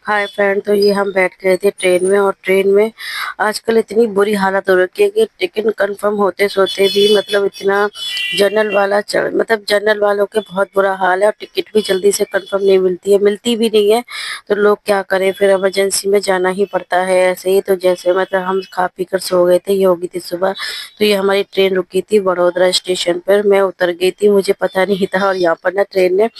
Hi friend, तो ये हम बैठ गए थे ट्रेन में। और ट्रेन में आजकल इतनी बुरी हालत हो रखी है कि टिकट कंफर्म होते सोते भी मतलब इतना जनरल वाला चढ़ मतलब जनरल वालों के बहुत बुरा हाल है। और टिकट भी जल्दी से कंफर्म नहीं मिलती है, मिलती भी नहीं है। तो लोग क्या करें, फिर इमरजेंसी में जाना ही पड़ता है ऐसे ही। तो जैसे मतलब हम खा पी कर सो गए थे, ये हो गई थी सुबह। तो ये हमारी ट्रेन रुकी थी बड़ोदरा स्टेशन पर, मैं उतर गई थी, मुझे पता नहीं था। और यहाँ पर ना ट्रेन ने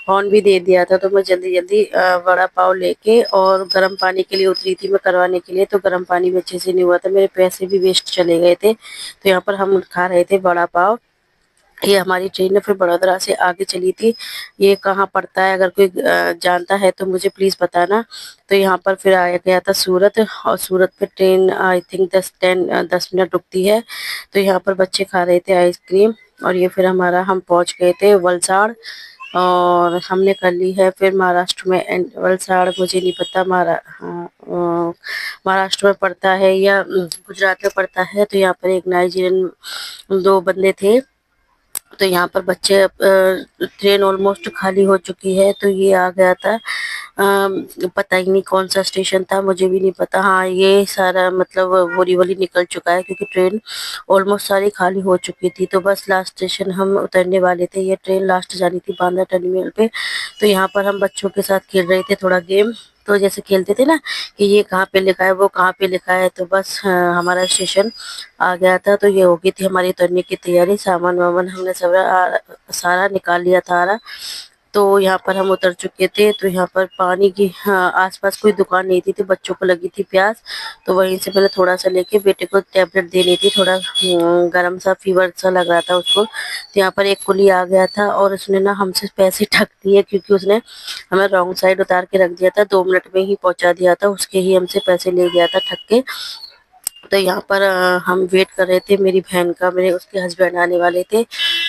हॉर्न भी दे दिया था। तो मैं जल्दी जल्दी वड़ा पाव लेके और गर्म पानी के लिए उतरी थी मैं करवाने के लिए। तो गर्म पानी भी अच्छे से नहीं हुआ था, मेरे पैसे भी वेस्ट चले गए थे। तो यहाँ पर हम खा रहे थे वड़ा पाव। ये हमारी ट्रेन फिर बड़ोदरा से आगे चली थी। ये कहाँ पड़ता है, अगर कोई जानता है तो मुझे प्लीज़ बताना। तो यहाँ पर फिर आया गया था सूरत। और सूरत पे ट्रेन आई थिंक 10 मिनट रुकती है। तो यहाँ पर बच्चे खा रहे थे आइसक्रीम। और ये फिर हम पहुँच गए थे वलसाड़। और हमने कर ली है फिर महाराष्ट्र में वलसाड़, मुझे नहीं पता हाँ, महाराष्ट्र में पड़ता है या गुजरात में पड़ता है। तो यहाँ पर एक नाइजीरियन दो बंदे थे। तो यहाँ पर बच्चे ट्रेन ऑलमोस्ट खाली हो चुकी है। तो ये आ गया था, पता ही नहीं कौन सा स्टेशन था, मुझे भी नहीं पता। हाँ, ये सारा मतलब बोरी वोरी निकल चुका है क्योंकि ट्रेन ऑलमोस्ट सारी खाली हो चुकी थी। तो बस लास्ट स्टेशन हम उतरने वाले थे, ये ट्रेन लास्ट जानी थी बांद्रा टर्मिनल पे। तो यहाँ पर हम बच्चों के साथ खेल रहे थे थोड़ा गेम। तो जैसे खेलते थे ना कि ये कहाँ पे लिखा है, वो कहाँ पे लिखा है। तो बस हमारा स्टेशन आ गया था। तो ये हो गई थी हमारी उतरने की तैयारी, सामान वामान हमने सब सारा निकाल लिया था। तो यहाँ पर हम उतर चुके थे। तो यहाँ पर पानी की आसपास कोई दुकान नहीं थी। तो बच्चों को लगी थी प्यास। तो वहीं से मैंने थोड़ा सा लेके बेटे को टैबलेट देनी थी, थोड़ा गर्म सा फीवर सा लग रहा था उसको। तो यहाँ पर एक कुली आ गया था और उसने ना हमसे पैसे ठग दिए, क्योंकि उसने हमें रॉन्ग साइड उतार के रख दिया था, 2 मिनट में ही पहुंचा दिया था, उसके ही हमसे पैसे ले गया था ठग के। तो यहाँ पर हम वेट कर रहे थे मेरी बहन का, मेरे उसके हस्बैंड आने वाले थे।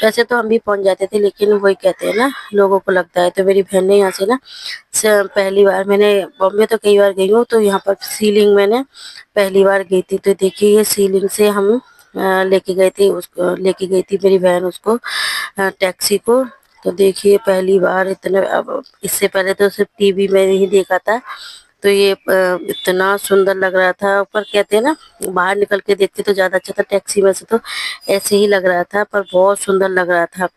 वैसे तो हम भी पहुंच जाते थे, लेकिन वही कहते हैं ना, लोगों को लगता है। तो मेरी बहन ने यहाँ से ना पहली बार, मैंने बॉम्बे तो कई बार गई हूँ, तो यहाँ पर सीलिंग मैंने पहली बार गई थी। तो देखिए ये सीलिंग से हम लेके गई थी मेरी बहन उसको, टैक्सी को। तो देखिए पहली बार इतने, अब इससे पहले तो सिर्फ टीवी में ही देखा था। तो ये इतना सुंदर लग रहा था। पर कहते हैं ना, बाहर निकल के देखते तो ज्यादा अच्छा था, टैक्सी में से तो ऐसे ही लग रहा था, पर बहुत सुंदर लग रहा था।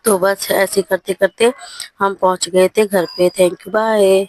तो बस ऐसे करते करते हम पहुंच गए थे घर पे। Thank you, bye.